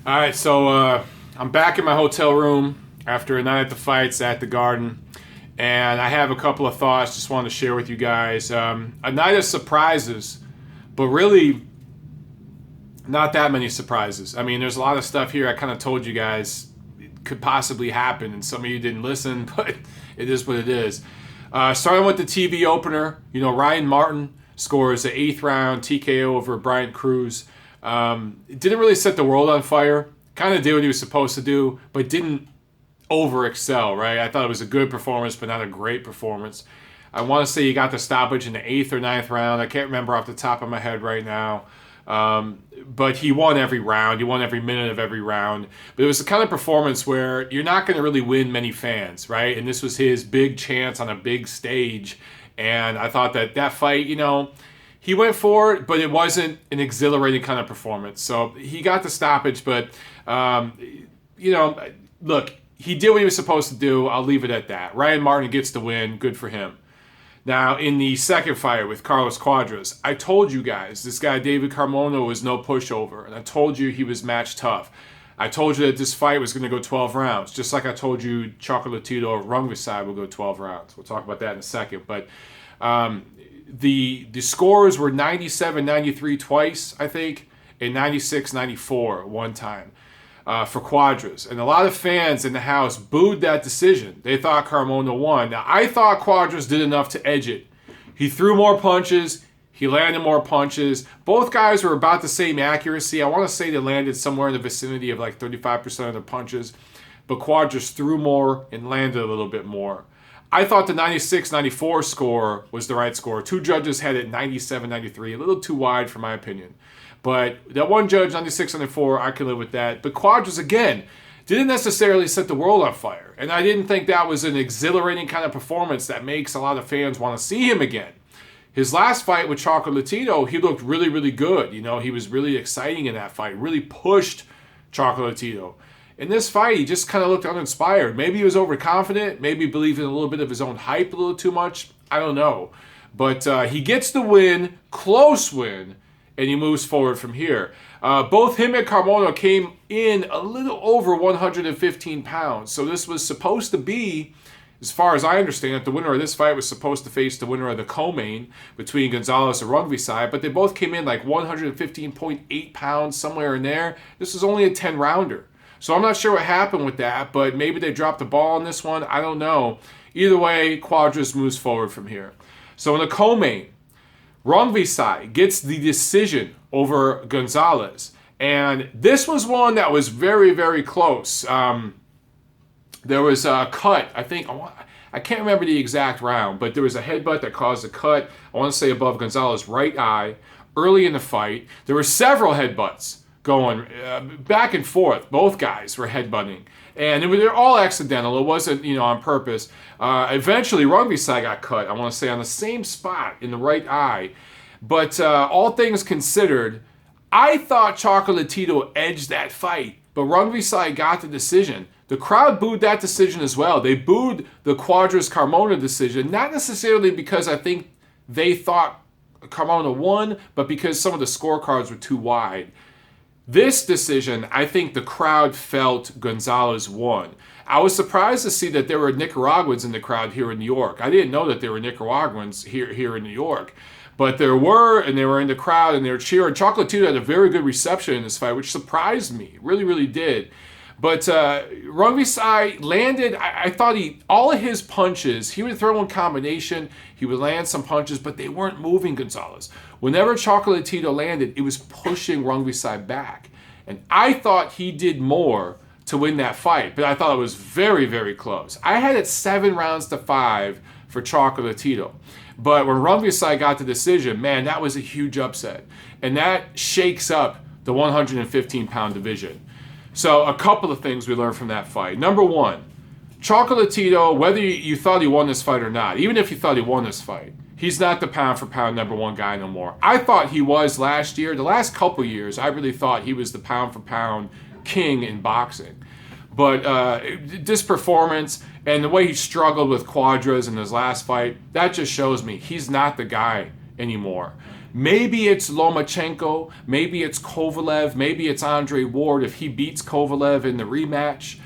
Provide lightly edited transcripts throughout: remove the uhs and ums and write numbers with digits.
All right, so I'm back in my hotel room after a night at the fights at the Garden, and I have a couple of thoughts just wanted to share with you guys. A night of surprises, but really not that many surprises. I mean, there's a lot of stuff here I kind of told you guys could possibly happen, and some of you didn't listen, but it is what it is. Starting with the TV opener, Ryan Martin scores the 8th round TKO over Bryant Cruz. It didn't really set the world on fire. Kind of did what he was supposed to do, but didn't over excel, right? I thought it was a good performance, but not a great performance. I want to say he got the stoppage in the 8th or 9th round. I can't remember off the top of my head right now. But he won every round. He won every minute of every round. But it was the kind of performance where you're not going to really win many fans, right? And this was his big chance on a big stage. And I thought that fight, he went for it, but it wasn't an exhilarating kind of performance. So he got the stoppage, but, look, he did what he was supposed to do. I'll leave it at that. Ryan Martin gets the win. Good for him. Now, in the second fight with Carlos Cuadras, I told you guys this guy David Carmona was no pushover, and I told you he was match tough. I told you that this fight was going to go 12 rounds, just like I told you Chocolatito Rungvisai will go 12 rounds. We'll talk about that in a second. But the scores were 97-93 twice, I think, and 96-94 one time for Cuadras. And a lot of fans in the house booed that decision. They thought Carmona won. Now, I thought Cuadras did enough to edge it. He threw more punches. He landed more punches. Both guys were about the same accuracy. I want to say they landed somewhere in the vicinity of like 35% of the punches. But Cuadras threw more and landed a little bit more. I thought the 96-94 score was the right score. Two judges had it 97-93, a little too wide for my opinion. But that one judge, 96-94, I can live with that. But Cuadras, again, didn't necessarily set the world on fire. And I didn't think that was an exhilarating kind of performance that makes a lot of fans want to see him again. His last fight with Chocolatito, he looked really, really good. He was really exciting in that fight, really pushed Chocolatito. In this fight, he just kind of looked uninspired. Maybe he was overconfident. Maybe he believed in a little bit of his own hype a little too much. I don't know. But he gets the win, close win, and he moves forward from here. Both him and Carmona came in a little over 115 pounds. So this was supposed to be, as far as I understand it, the winner of this fight was supposed to face the winner of the co-main between Gonzalez and Rungvisai, but they both came in like 115.8 pounds, somewhere in there. This was only a 10-rounder. So I'm not sure what happened with that, but maybe they dropped the ball on this one. I don't know. Either way, Cuadras moves forward from here. So in the co-main, Rungvisai gets the decision over Gonzalez. And this was one that was very, very close. There was a cut, I can't remember the exact round, but there was a headbutt that caused a cut, I want to say above Gonzalez's right eye, early in the fight. There were several headbutts going back and forth. Both guys were headbutting. And they're all accidental. It wasn't, on purpose. Eventually, Rungvisai got cut, I want to say, on the same spot in the right eye. But all things considered, I thought Chocolatito edged that fight. But Rungvisai got the decision. The crowd booed that decision as well. They booed the Cuadras-Carmona decision, not necessarily because I think they thought Carmona won, but because some of the scorecards were too wide. This decision, I think the crowd felt Gonzalez won. I was surprised to see that there were Nicaraguans in the crowd here in New York. I didn't know that there were Nicaraguans here in New York. But there were, and they were in the crowd, and they were cheering. Chocolatito had a very good reception in this fight, which surprised me. Really, really did. But Rungvisai landed, I thought all of his punches, he would throw in combination, he would land some punches, but they weren't moving Gonzalez. Whenever Chocolatito landed, it was pushing Rungvisai back. And I thought he did more to win that fight, but I thought it was very, very close. I had it 7-5 for Chocolatito. But when Rungvisai got the decision, man, that was a huge upset. And that shakes up the 115-pound division. So a couple of things we learned from that fight. Number one, Chocolatito, whether you thought he won this fight or not, even if you thought he won this fight, he's not the pound-for-pound number one guy no more. I thought he was last year. The last couple years, I really thought he was the pound-for-pound king in boxing. But this performance and the way he struggled with Cuadras in his last fight, that just shows me he's not the guy anymore. Maybe it's Lomachenko, maybe it's Kovalev, maybe it's Andre Ward if he beats Kovalev in the rematch.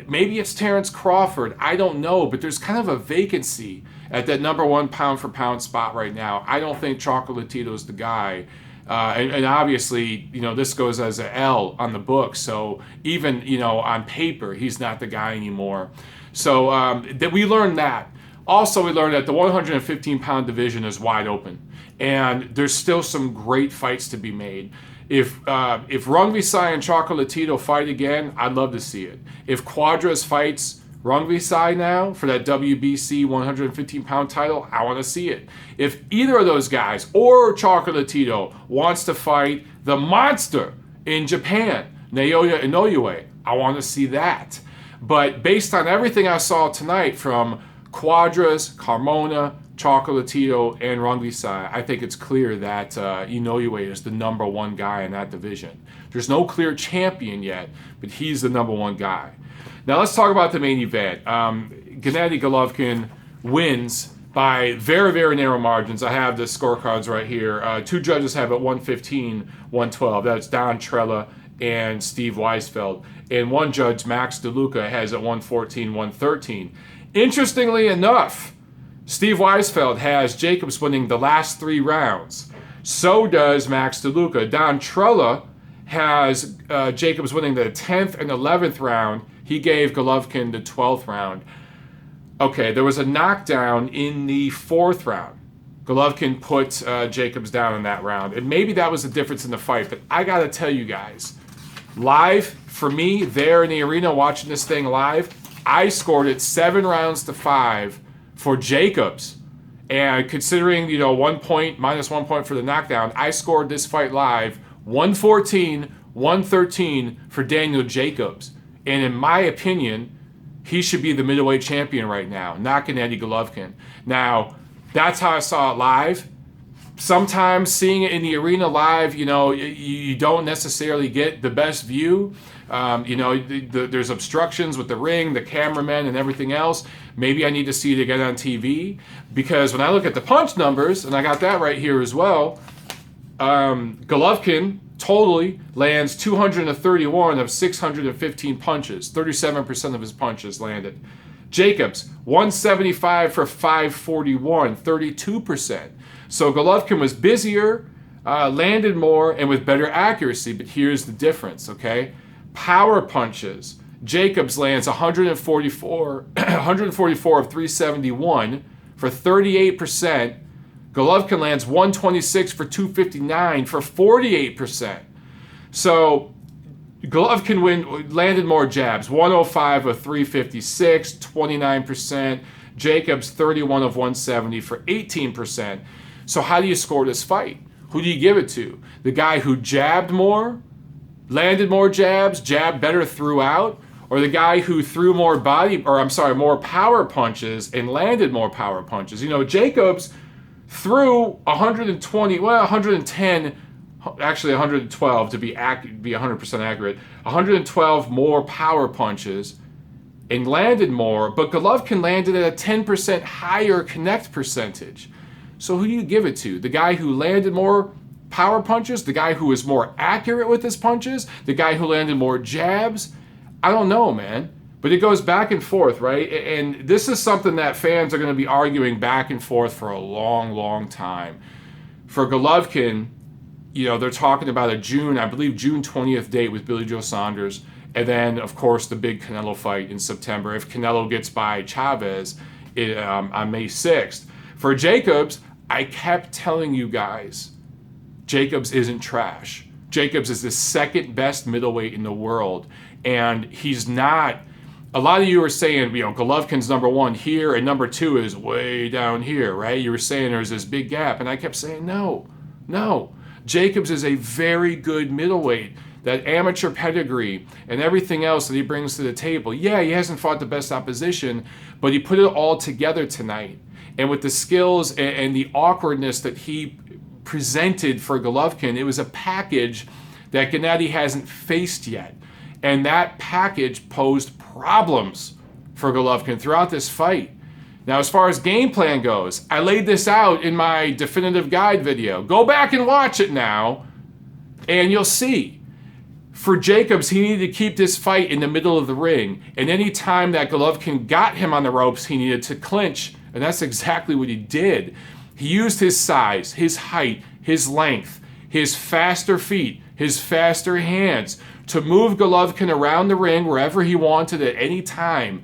Maybe it's Terrence Crawford. I don't know, but there's kind of a vacancy at that number one pound for pound spot right now. I don't think Chocolatito's the guy. And obviously, this goes as an L on the book. So even, on paper, he's not the guy anymore. So that we learned that. Also, we learned that the 115-pound division is wide open. And there's still some great fights to be made. If Rungvisai and Chocolatito fight again, I'd love to see it. If Cuadras fights Rungvisai now for that WBC 115-pound title, I want to see it. If either of those guys or Chocolatito wants to fight the monster in Japan, Naoya Inoue, I want to see that. But based on everything I saw tonight from Cuadras, Carmona, Chocolatito, and Rungvisai, I think it's clear that Inoue is the number one guy in that division. There's no clear champion yet, but he's the number one guy. Now let's talk about the main event. Gennady Golovkin wins by very, very narrow margins. I have the scorecards right here. Two judges have it 115, 112. That's Don Trella and Steve Weisfeld. And one judge, Max DeLuca, has it 114, 113. Interestingly enough, Steve Weisfeld has Jacobs winning the last 3 rounds. So does Max DeLuca. Don Trella has Jacobs winning the 10th and 11th round. He gave Golovkin the 12th round. Okay, there was a knockdown in the 4th round. Golovkin put Jacobs down in that round. And maybe that was the difference in the fight. But I got to tell you guys, live, for me, there in the arena watching this thing live, I scored it 7 rounds to 5 for Jacobs. And considering, -1 point for the knockdown, I scored this fight live 114, 113 for Daniel Jacobs. And in my opinion, he should be the middleweight champion right now, not Gennady Golovkin. Now, that's how I saw it live. Sometimes seeing it in the arena live, you don't necessarily get the best view. There's obstructions with the ring, the cameramen, and everything else. Maybe I need to see it again on TV. Because when I look at the punch numbers, and I got that right here as well, Golovkin totally lands 231 of 615 punches. 37% of his punches landed. Jacobs, 175 for 541, 32%. So Golovkin was busier, landed more, and with better accuracy. But here's the difference, okay? Power punches. Jacobs lands 144 of 371 for 38%. Golovkin lands 126 for 259 for 48%. So Golovkin landed more jabs, 105 of 356, 29%. Jacobs 31 of 170 for 18%. So how do you score this fight? Who do you give it to? The guy who jabbed more, landed more jabs, jabbed better throughout, or the guy who threw more more power punches and landed more power punches? Jacobs threw 110, actually 112 to be 100% accurate, 112 more power punches and landed more, but Golovkin landed at a 10% higher connect percentage. So who do you give it to? The guy who landed more power punches? The guy who was more accurate with his punches? The guy who landed more jabs? I don't know, man. But it goes back and forth, right? And this is something that fans are going to be arguing back and forth for a long, long time. For Golovkin, they're talking about a June 20th date with Billy Joe Saunders. And then, of course, the big Canelo fight in September if Canelo gets by Chavez on May 6th. For Jacobs, I kept telling you guys, Jacobs isn't trash. Jacobs is the second best middleweight in the world. And he's not... A lot of you are saying, Golovkin's number 1 here and number 2 is way down here, right? You were saying there's this big gap. And I kept saying, no. Jacobs is a very good middleweight. That amateur pedigree and everything else that he brings to the table. Yeah, he hasn't fought the best opposition, but he put it all together tonight. And with the skills and the awkwardness that he presented for Golovkin, it was a package that Gennady hasn't faced yet. And that package posed problems for Golovkin throughout this fight. Now, as far as game plan goes, I laid this out in my definitive guide video. Go back and watch it now, and you'll see. For Jacobs, he needed to keep this fight in the middle of the ring, and any time that Golovkin got him on the ropes, he needed to clinch, and that's exactly what he did. He used his size, his height, his length, his faster feet, his faster hands to move Golovkin around the ring wherever he wanted at any time.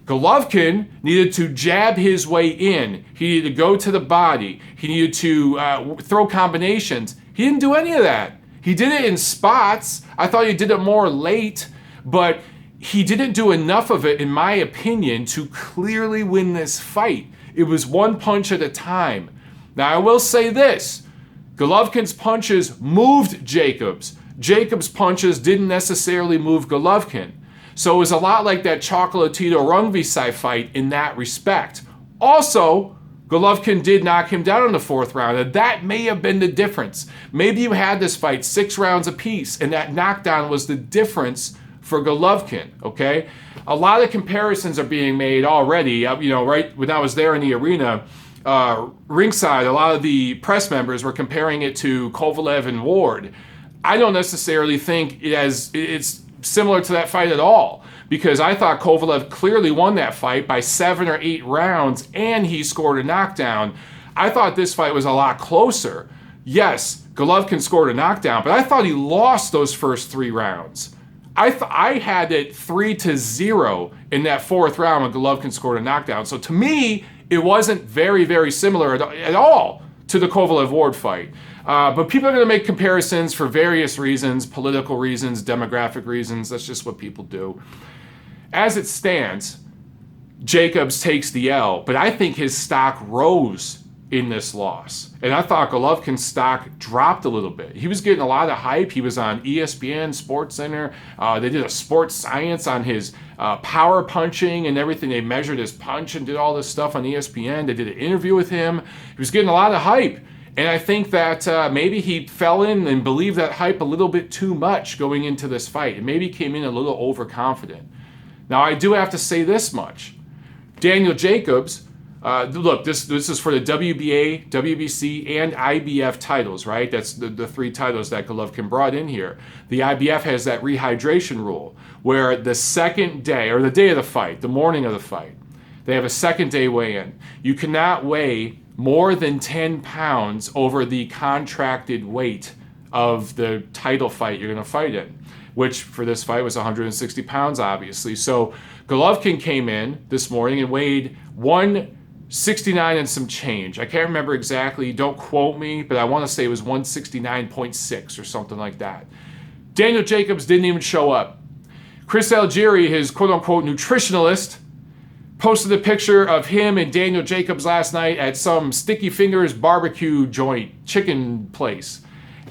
Golovkin needed to jab his way in. He needed to go to the body. He needed to throw combinations. He didn't do any of that. He did it in spots. I thought he did it more late, but he didn't do enough of it, in my opinion, to clearly win this fight. It was one punch at a time. Now, I will say this. Golovkin's punches moved Jacobs. Jacobs' punches didn't necessarily move Golovkin. So it was a lot like that Chocolatito Rungvisai fight in that respect. Also, Golovkin did knock him down in the fourth round, and that may have been the difference. Maybe you had this fight 6 rounds apiece, and that knockdown was the difference for Golovkin, okay? A lot of comparisons are being made already. Right when I was there in the arena, ringside, a lot of the press members were comparing it to Kovalev and Ward. I don't necessarily think it's similar to that fight at all, because I thought Kovalev clearly won that fight by 7 or 8 rounds, and he scored a knockdown. I thought this fight was a lot closer. Yes, Golovkin scored a knockdown, but I thought he lost those first 3 rounds. I had it 3-0 in that fourth round when Golovkin scored a knockdown. So to me, it wasn't very, very similar at all to the Kovalev-Ward fight. But people are going to make comparisons for various reasons, political reasons, demographic reasons. That's just what people do. As it stands, Jacobs takes the L, but I think his stock rose in this loss. And I thought Golovkin's stock dropped a little bit. He was getting a lot of hype. He was on ESPN, SportsCenter. They did a sports science on his power punching and everything. They measured his punch and did all this stuff on ESPN. They did an interview with him. He was getting a lot of hype. And I think that maybe he fell in and believed that hype a little bit too much going into this fight. And maybe came in a little overconfident. Now, I do have to say this much. Daniel Jacobs, look, this is for the WBA, WBC, and IBF titles, right? That's the 3 titles that Golovkin brought in here. The IBF has that rehydration rule, where the second day, or the day of the fight, the morning of the fight, they have a second day weigh-in. You cannot weigh more than 10 pounds over the contracted weight of the title fight you're going to fight in, which for this fight was 160 pounds, obviously. So Golovkin came in this morning and weighed 169 and some change. I can't remember exactly, don't quote me, but I want to say it was 169.6 or something like that. Daniel Jacobs didn't even show up. Chris Algieri, his quote-unquote nutritionalist, posted a picture of him and Daniel Jacobs last night at some Sticky Fingers barbecue joint, chicken place.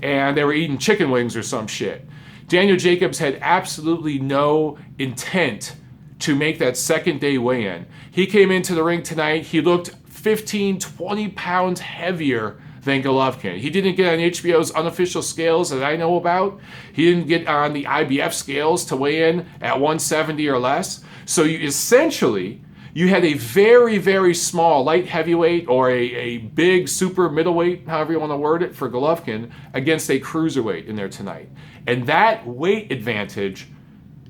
And they were eating chicken wings or some shit. Daniel Jacobs had absolutely no intent to make that second day weigh-in. He came into the ring tonight. He looked 15, 20 pounds heavier than Golovkin. He didn't get on HBO's unofficial scales that I know about. He didn't get on the IBF scales to weigh in at 170 or less. So you had a very, very small light heavyweight or a big super middleweight, however you want to word it, for Golovkin against a cruiserweight in there tonight. And that weight advantage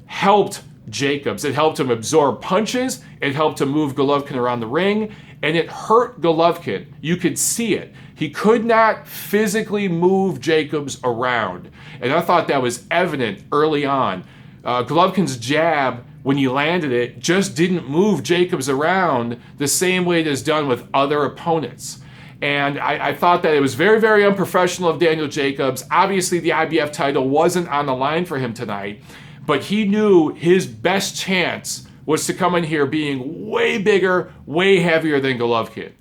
helped Jacobs. It helped him absorb punches. It helped him move Golovkin around the ring. And it hurt Golovkin. You could see it. He could not physically move Jacobs around. And I thought that was evident early on. Golovkin's jab, when he landed it, just didn't move Jacobs around the same way it is done with other opponents. And I thought that it was very, very unprofessional of Daniel Jacobs. Obviously, the IBF title wasn't on the line for him tonight, but he knew his best chance was to come in here being way bigger, way heavier than Golovkin.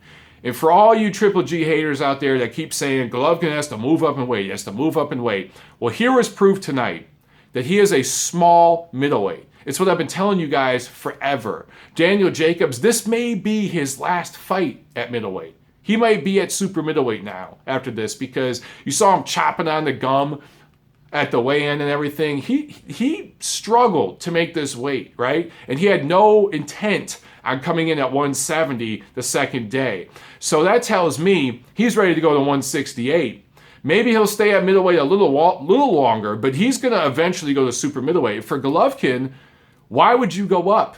And for all you Triple G haters out there that keep saying Golovkin has to move up in weight, he has to move up in weight, well, here was proof tonight that he is a small middleweight. It's what I've been telling you guys forever. Daniel Jacobs, this may be his last fight at middleweight. He might be at super middleweight now after this, because you saw him chopping on the gum at the weigh-in and everything. He struggled to make this weight, right? And he had no intent on coming in at 170 the second day. So that tells me he's ready to go to 168. Maybe he'll stay at middleweight a little longer, but he's going to eventually go to super middleweight. For Golovkin, why would you go up?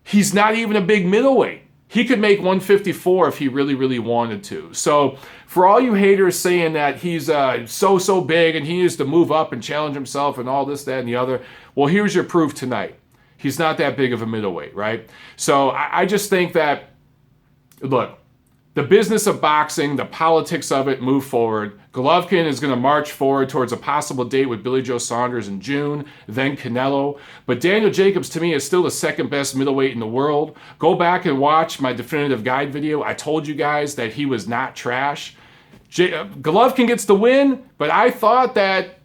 He's not even a big middleweight. He could make 154 if he really, really wanted to. So for all you haters saying that he's so big and he needs to move up and challenge himself and all this, that, and the other, well, here's your proof tonight. He's not that big of a middleweight, right? So I just think that, look, the business of boxing, the politics of it move forward. Golovkin is going to march forward towards a possible date with Billy Joe Saunders in June, then Canelo. But Daniel Jacobs, to me, is still the second best middleweight in the world. Go back and watch my definitive guide video. I told you guys that he was not trash. Golovkin gets the win, but I thought that